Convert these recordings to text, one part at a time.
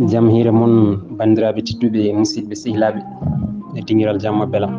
Jam hire mon bandiraɓe tedduɓe musidɓe sehilaɓe e dingiral jamma belam.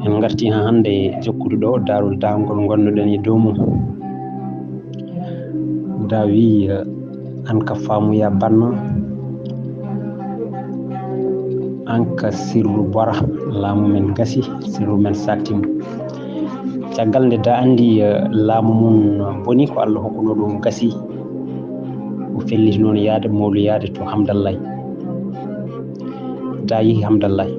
En garti ha hande jokkude ɗo Daarol Daa ngol gonnoɗen e dow mum. Da wi an ka faamuya banno, an ka sirru bora, laamu men gasi, sirru men saktima. Caggal nde da andi laamu mum boni ko Allah hokkuno ɗum gasi, o felliti noon yaade mawlu yaade to Hamdallahi. Da yehi Hamdallahi,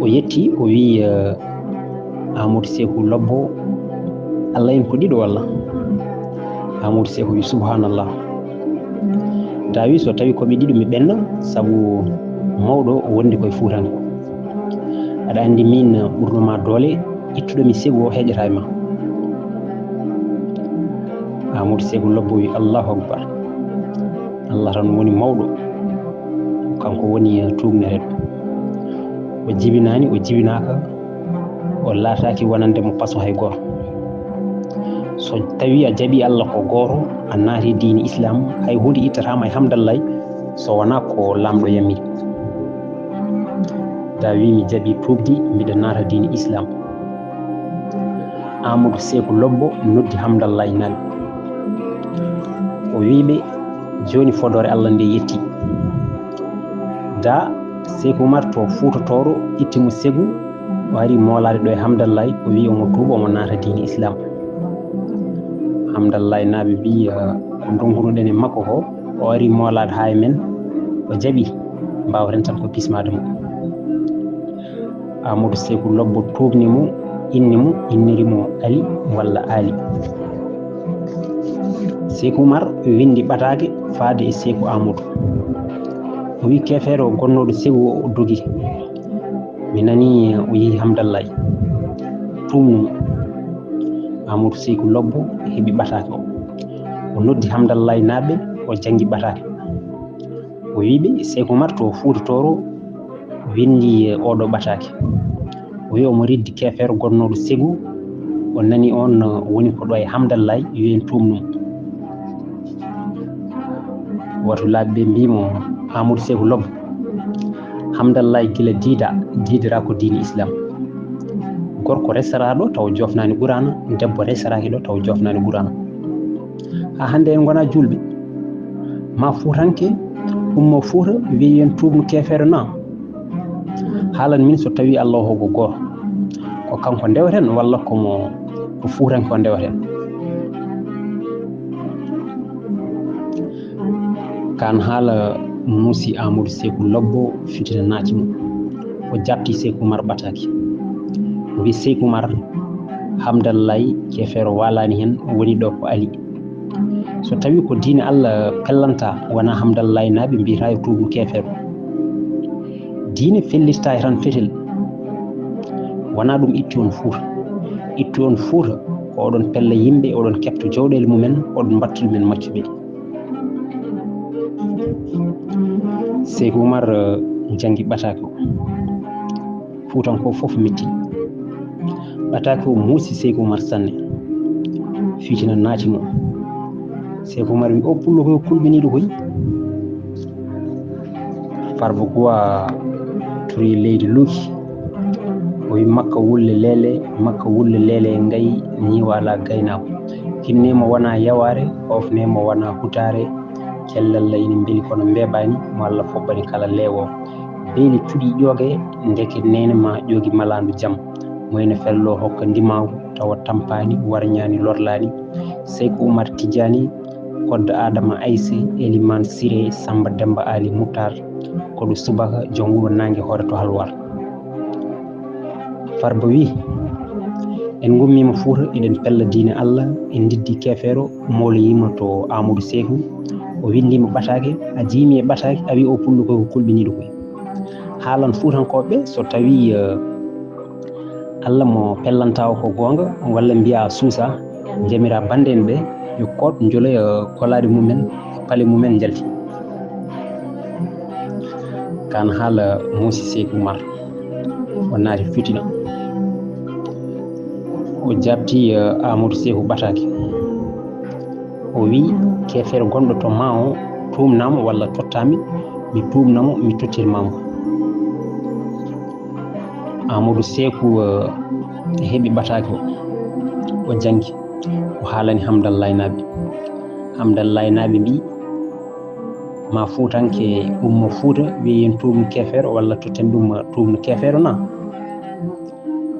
o yetti o wi Amadou Sékou Lobbo Allah en ko ɗiɗo walla. Amadou Sékou wi subhanallah. Da wi so tawi koɓe ɗiɗo mi ɓenna, sabu mawɗo wondi koye Fuutanko. Aɗa andi min ɓurnoma doole ittuɗomi Sékou o heƴata ma. Amadou Sékou Lobbo wi Allahu Akbar, Allah tan woni mawɗo, kanko woni tuubnereɗo. O jibinani o jibinaka, o laataki wonande mo paso hay goto. So tawi a jaaɓi Allah ko goto, a naati diini Islam, hay hunde ittatama e Hamdallahi so wona ko lamɗo yamiri. Da wi mi jaaɓi tuubdi, mbiɗa naata diini Islam. Amadou Sékou Lobbo noddi Hamdallahi naaɓe, o wiɓe joni fodore Allah nde yetti. Da Sékou Oumar to Fuutotoro ittimo Sékou, o ari molade ɗo e Hamdallahi, o wi omo tuuba omo naata diini Islam. Hamdallahi naaɓe mbi ko donkunoɗen e makko ko, o ari molade ha e men, o jaaɓi mbawren tan ko pismade mo. Amadou Sékou Lobbo tuubni mo, inniri mo Ali walla Ali. Sékou Oumar windi ɓatake faade e Sékou Amadou, o wi kefere o gonnoɗo Sékou o dogi, mi nani o yehi Hamdallahi tumnumo. Amadou Sékou Lobbo heɓi ɓatake o noddi Hamdallahi naaɓe, o jangi ɓatake, o wiɓe Sékou Oumar to Fuutotoro windi oɗo ɓatake, o wi omo riddi kefere gonnoɗo Sékou, o nani on woni ko ɗo e Hamdallahi, wi en tumnumo. Woto laaɓeɓe mbimo Amadou Sékou Lobbo, Hamdallahi gila diidira ko diini Islam. Gorko resaraɗo taw jofnani ɓurana, debbo resaraki ɗo taw jofnani ɓurana. Ha hande en gona julɓe, ma Fuutanke ummo Fuuta wi en tuubnu kefere na. Haalan min so tawi Allah hogo goto, ko kanko ndewten walla ko Fuutanke o ndewten. Kan haala muusi Amadou Sékou Lobbo fitina naati mo, o jabti Sékou Oumar ɓataki, o wi Sékou Oumar Hamdallahi kefere walani hen, woni ɗo ko Ali. So tawi ko diine Allah pellanta wona Hamdallahi naaɓe mbiyata yo tuubnu kefere. Diine fellita tan fetel, wona ɗum itti on Fuuta. Itti on Fuuta ko oɗon pella yimɓe, oɗon kepta jawɗele mumen, oɗon mbatta ɗumen maccuɓe. Sékou Oumar jangi ɓatake o, Fuutanko fof metti. Ɓatake o muusi Sékou Oumar sanne, fitina naati mo. Sékou Oumar wi o pullo koye kulɓiniɗo koy. Farba Guwa tori leydi luuki, o wi makka wulle leele ngayi ni wala gaynako. Hinnemo wona yaware, hofnemo wona hutare, kellalla ina beeli kono mbebani, mo Allah foɓɓani kala leewo. Beeli cuɗi ƴooge, ndeke nene ma ƴoogi malandu jaam. Moyno fello hokka ndimagu, tawa tampani, warñani, lorlani. Sékou Oumar Tidiani, Koddo Adama Aissé, Eliman Siré, Samba Demba Ali Moutar, koɗo subaka jonguɗo nangue hoore to halwar. Farba wi en gummima Fuuta, eɗen pella diine Allah, en diddi kefere o, mawloyima to Amadou Sékou, o windima ɓatake, a jiimi e ɓatake, a wi o pullo koye ko kulɓiniɗo koye. Haalan Fuutankoɓe so tawi Allah mo pellanta o ko gonga, walla mbiya suusa, jamira bande en ɓe yo koot joloya kolade mumen, paale mumen jalti. Kan haala muusi Sékou Oumar, o naati fitina, o jabti Amadou Sékou ɓatake, o wi kefere gonɗo to ma o tumnama walla tottami mi tumnamo mi tottirmamo. Amadou Sékou heɓi bataki o jangi o haalani Hamdallahi naaɓe. Hamdallahi naaɓe mbi ma fuutanke ummo Fuuta wiye yen tumnu kefeero walla totten ɗum tumnu kefeero na,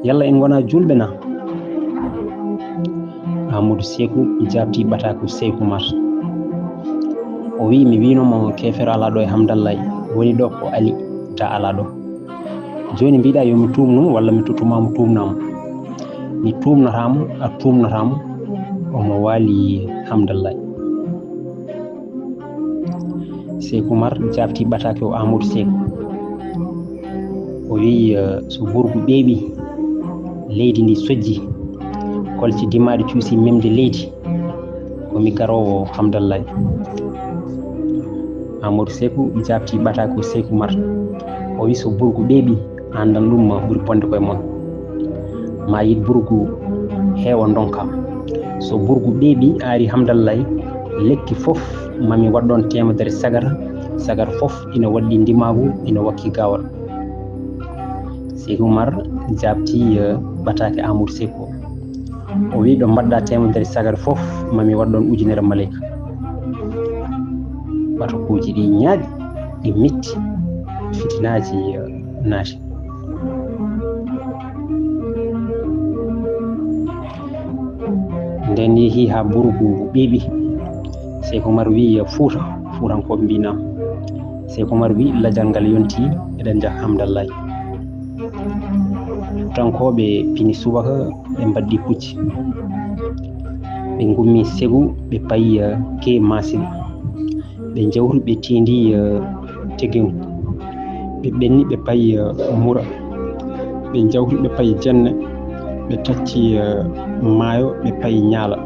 yalla en gona julɓe na. Amadou Sékou jabti bataki Sékou Mar o wi mi winomo kefeero ala ɗo e Hamdallahi woni ɗo ko Ali da ala ɗo, joni mbiɗa yomi tumnumo walla mi totumamo tumnamo. Mi tumnotamo a tumnotamo, omo waali Hamdallahi. Sékou Mar jabti bataki o Amadou Sékou o wi so burgu ɓeeɓi leydi ndi sojji kolci dimaɗi cuusi memde leydi komi garowo Hamdallahi. Amadou Sékou jabti bataki o Sékou Mar o wi so burgu ɓeeɓi andan ɗum ɓuri bonde koye mon, ma yid burgu heewa donka. So burgu ɓeeɓi ari Hamdallahi lekki fof mami waɗɗon temedere sagara fof ina waɗɗi ndimagu ina wakki gawal. Sékou Mar jabti bataki Amadou Sékou o wi ɗo mbaɗɗa temedere sagara fof mami waɗɗon ujunere malayka. Batakuji ɗi ñaaɗi ɗi metti, fitinaji naati. Nden yeehi ha burgu ɓeeɓi, Sékou Mar wi fuutankoɓe mbinama. Sékou Mar wi lajal ngal yonti eɗen jaha Hamdallahi. Fuutankoɓe pini subaka ɓe mbaddi pucci, ɓe gummi Sékou ɓe payi ke Massiga, ɓe jawri ɓe tindi Teguengu, ɓe ɓenni ɓe payi Moura, ɓe jawri ɓe payi Jenne, ɓe tacci Maayo ɓe payi Ñaala,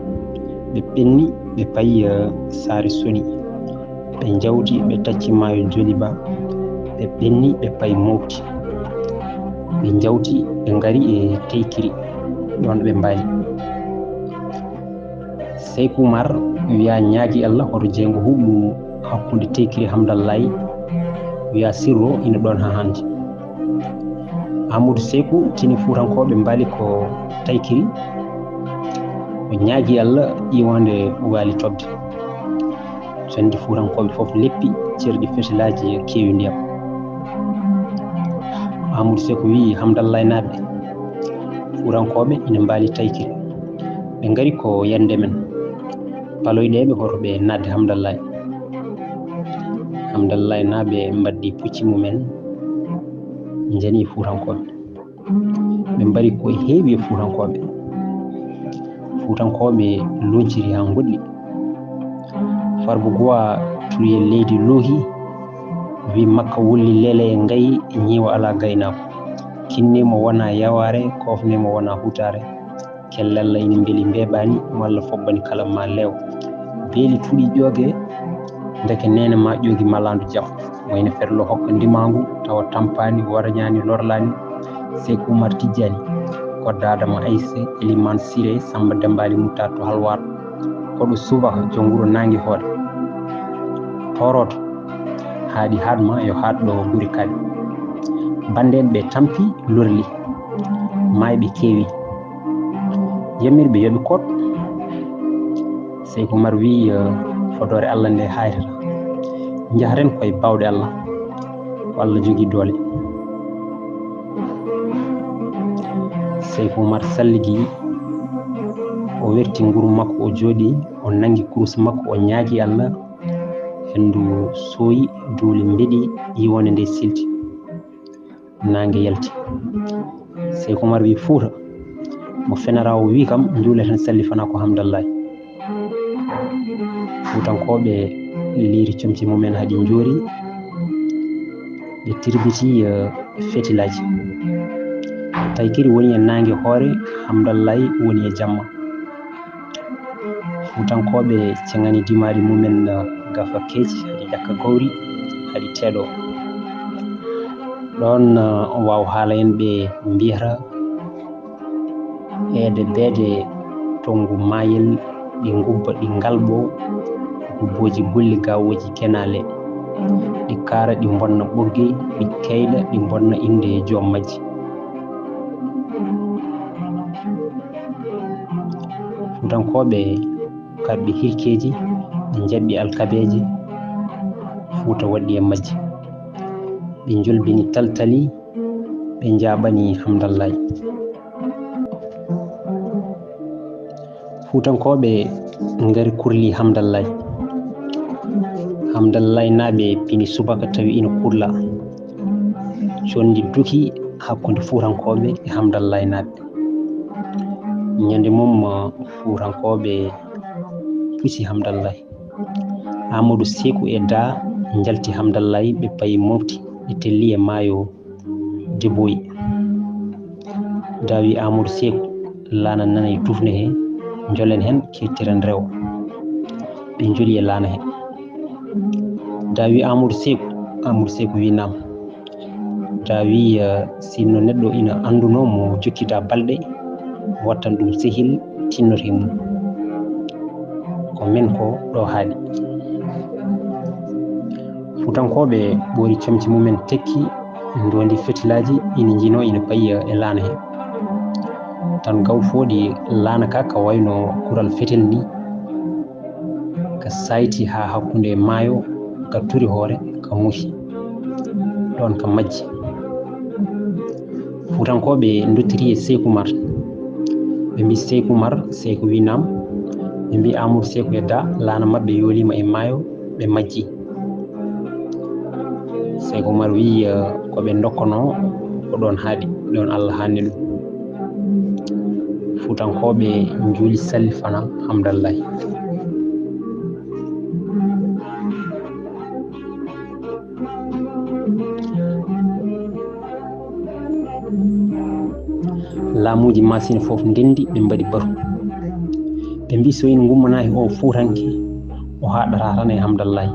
ɓe ɓenni ɓe payi Saare Soni, ɓe jawdi ɓe tacci Maayo Joliba, ɓe ɓenni ɓe payi Mowti, ɓe jawti ɓe ngari e Teykiri, ɗon ɓe mbaali. Sékou Mar wiya ñaagi Allah hoto jeygo huɓɓu hakkude Teykiri Hamdallahi, wiya sirro ina ɗon ha hande. Amadou Sékou tini fuutankoɓe mbaali ko Teykiri, o ñaagi Allah ƴiwonde waali tobde. Sondi fuutankoɓe fof leppi cerɗi fetilaji keewi ndiyam. Amadou Sékou wi Hamdallahi naaɓe fuutankoɓe ina mbaali Teykiri, ɓe ngari ko yande men paloyɗeɓe hoto ɓe nadde Hamdallahi. Hamdallahi naaɓe mbaddi pucci mumen jani fuutankoɓe, ɓe mbari koye heewi e fuutankoɓe. Fuutankoɓe lonciri ha goɗɗi. Farba Gowa turiye leydi loohi wi makka wulli lele ngayi ñiiwa ala gaynako, kinnimo wona yaware kofnimo wona hutare, kellalla ina beeli mbeɓani walla foɓɓani kala ma lew, beeli tuuɗi ƴooge ndeke nene ma ƴoogi malandu jam, wayno ferlo hokka ndimagu tawa tampani warañani lorlani. Sékou Mar tijjani ko dadama Aissé Elimane Siré Samba Dembali Mouta to Halwar, koɗo subaka jonguro nangi hoore toroto haaɗi haɗma yo haɗɗo ɓuri kaɗi. Banden ɓe tampi lorli, mayɓe keewi, yamirɓe yoɓe koɗ. Sékou Mar wi fodore Allah nde haytata, jaharen koye bawɗe Allah, ko Allah jogui doole. Sékou Mar salligi o werti nguru makko o jooɗi o nangi kurus makko o ñaagi Allah, hendu sooyi duule mbeɗi yiwonde nde silti nangue yalti. Sékou Mar wi Fuuta mo fenara o wi kam juule tan sallifana ko Hamdallahi. Fuutankoɓe liiri comci mumen haɗi joori ɓe tirbiti fetilaji. Teykiri woni e nangue hoore, Hamdallahi woni e jamma. Fuutankoɓe cengani dimaɗi mumen gafa keeci haɗi ƴakka gawri haɗi teeɗo. ɗon o wawa haala en ɓe mbiyata eede beede tongu mayel ɗi gubba ɗi ngalɓo boji golli gawoji kenale ɗi kara ɗi bonna ɓogge ɗi kayla ɗi bonna inde joom majji. Fuutankoɓe karɓe hirkeji ɓe jaɓɓi alkabeje Fuuta waɗi e majji, ɓe jolbini taltali ɓe jaɓani hamdallahi. Fuutankoɓe ngari kurli hamdallahi naɓe pini subaka tawi ina kurla, condi duki hakkude Fuutankoɓe e hamdallahi naɓe. Ñande mum Fuutankoɓe pusi hamdallahi, Amadou Sékou e Da jalti hamdallahi ɓe payi mofti ɓe telli e maayo Deboyi. Da wi Amadou Sékou laana nana e dufne he, jolen hen kettiren rewo, ɓe joli e laana he. Da wi Amadou Sékou wi nam. Da wi sinno neɗɗo ina anduno mo jokkita balɗe wattan ɗum sehil tinnote mum, ko men ko ɗo haaɗi. Fuutankoɓe ɓori comci mumen tekki ndondi fetilaji ina jino ina payi e laana he, tan gaw fooɗi laana ka wayno kural fetel ni ka sayti ha hakkunde maayo ka turi hoore ka muhi ɗon ka majji. Fuutankoɓe dottiri e Sékou Oumar, ɓe mbi Sékou Oumar, Sékou wi nam. Ɓe mbi Amadou Sékou e Da laana mabɓe yolima e maayo ɓe majji. Sékou Oumar wi koɓe dokkono ko ɗon haaɗi, ɗon Allah hanni ɗum. Fuutankoɓe juli sallifana hamdallahi. Laamuji masine fof ndendi ɓe mbaɗi baru, ɓe mbi so ina gummanaki o Fuutanke o haɗata tan e hamdallahi,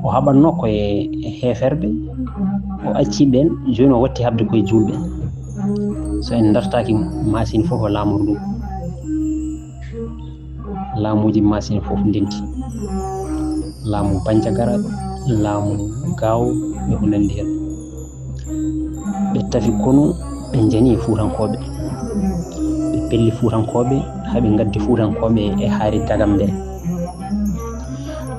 o haɓanno koye heferɓe, o acci ɓen, joni o watti habde koye julɓe. So en dartaki masine fof o laamor ɗum. Laamuji masine fof ndendi, laamu Bandiagara, laamu Gaw ɓe ko nandi hen. Ɓe tafi konu ɓe jani Fuutankoɓe, ɓe pelli Fuutankoɓe haɓe gaddi Fuutankoɓe e haari Dagambere.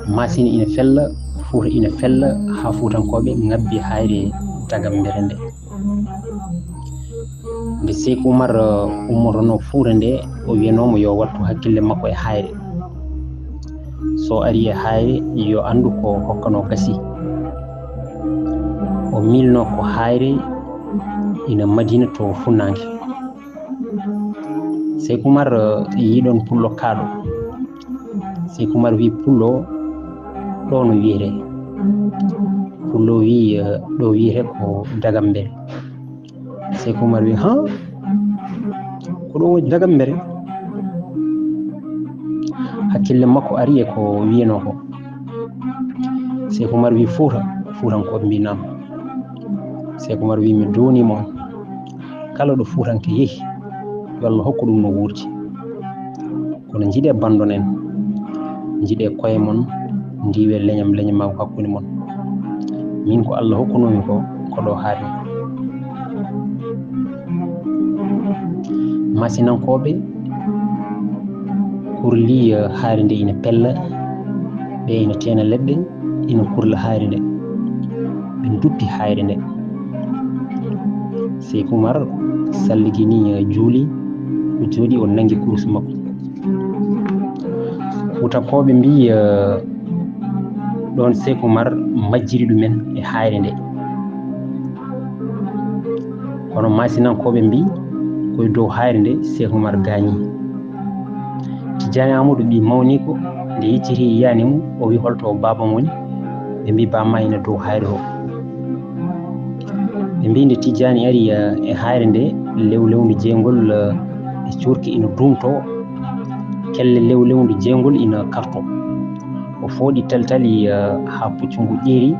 Masine ina fella, Fuuta ina fella, ha Fuutankoɓe ngabbi haari Dagambere nde. Nde Sékou Oumar ummotono Fuuta nde, o wiyanomo yo wattu hakkille makko e hayre, so ari e hayre yo andu ko hokkano gasi. O milno ko hayre ina Madina to Funnanke. Sékou Oumar yiɗon pullo kaaɗo. Sékou Oumar wi pullo ɗo no wiyete, pullo wi ɗo wiyete ko Dagambere. Sékou Oumar wi ha ko ɗo woni Dagambere. Hakkille makko ari e ko wiyano ko. Sékou Oumar wi Fuutankoɓe mbi nam. Sékou Oumar wi mi donimo on, kala ɗo Fuutanke yeehi yo Allah hokku ɗum no wurti, kono jiiɗe bandon en, jiiɗe koye mon, ndiwe leñam hakkude mon. Min ko Allah hokkunomi ko ɗo haaɗi. Masinankoɓe kurli haari nde ina pella, ɓe ina teena leɗɗe, ina kurla haari nde, ɓe duppi hayre nde. Sékou Oumar salligini juuli, o jooɗi o nangi kurus makko. Fuutankoɓe mbi ɗon Sékou Oumar majjiri ɗumen e hayre nde, kono masinankoɓe mbi koye dow hayre nde Sékou Oumar gaañi. Tijani Amadou ɓi mawni ko nde yecciti yiyani mum, o wi holto babam woni, ɓe mbi bamma ina dow hayre o. Ɓe mbi nde Tijani ari e hayre nde, lewlewndu jeygol e curki ina dumto, kelle lewlewndu jeygol ina karto. O fooɗi taltali ha puccu ngu ƴeeri,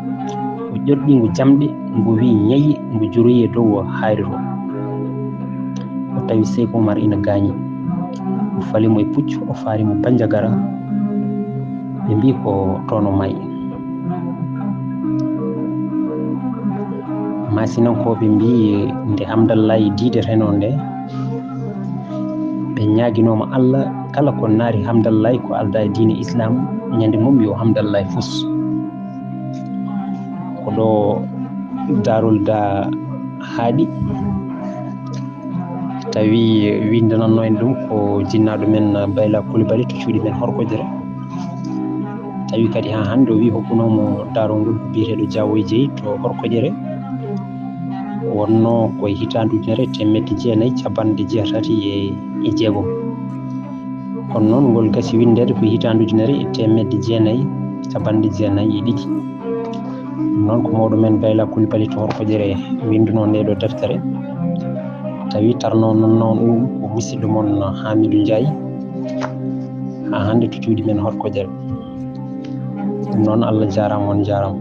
o ƴoɗɗi ngu jamɗe, ngu wi ñayi, ngu joroyi e dow hayre to. O tawi Sékou Oumar ina gaañi, o falimo e puccu, o farimo Bandiagara, ɓe mbi ko tono mayi. Masinankoɓe mbi nde hamdallahi diideteno nde ɓe ñaguinoma Allah kala ko naari hamdallahi ko alda e diine islam ñande mum yo hamdallahi fus. Ko ɗo Daarol Daa haaɗi tawi windananno en ɗum ko jinnaɗo men Baylaa kulibaly to cuuɗi men Horkojere. Tawi kadi ha hande o wi hokkunomo daarol ngol ko biyeteɗo Diawoye Jeyi to Horkojere, wonno koye hitandu ujunere temedde jeenayyi capanɗe jeetati e jeegom. kono noon ngol gasi windede ko hitandu ujunere temedde jeenayyi capanɗe jeenayyi e ɗiɗi. noon ko mawɗo men Baylaa kulibaly to Horkojere winduno nde ɗo deftere, tawi tarno non ɗum ko musidɗo mon Hamidou Ndiaye ha hande to cuuɗi men Horkojere. ɗum noon Allah jarama on jarama.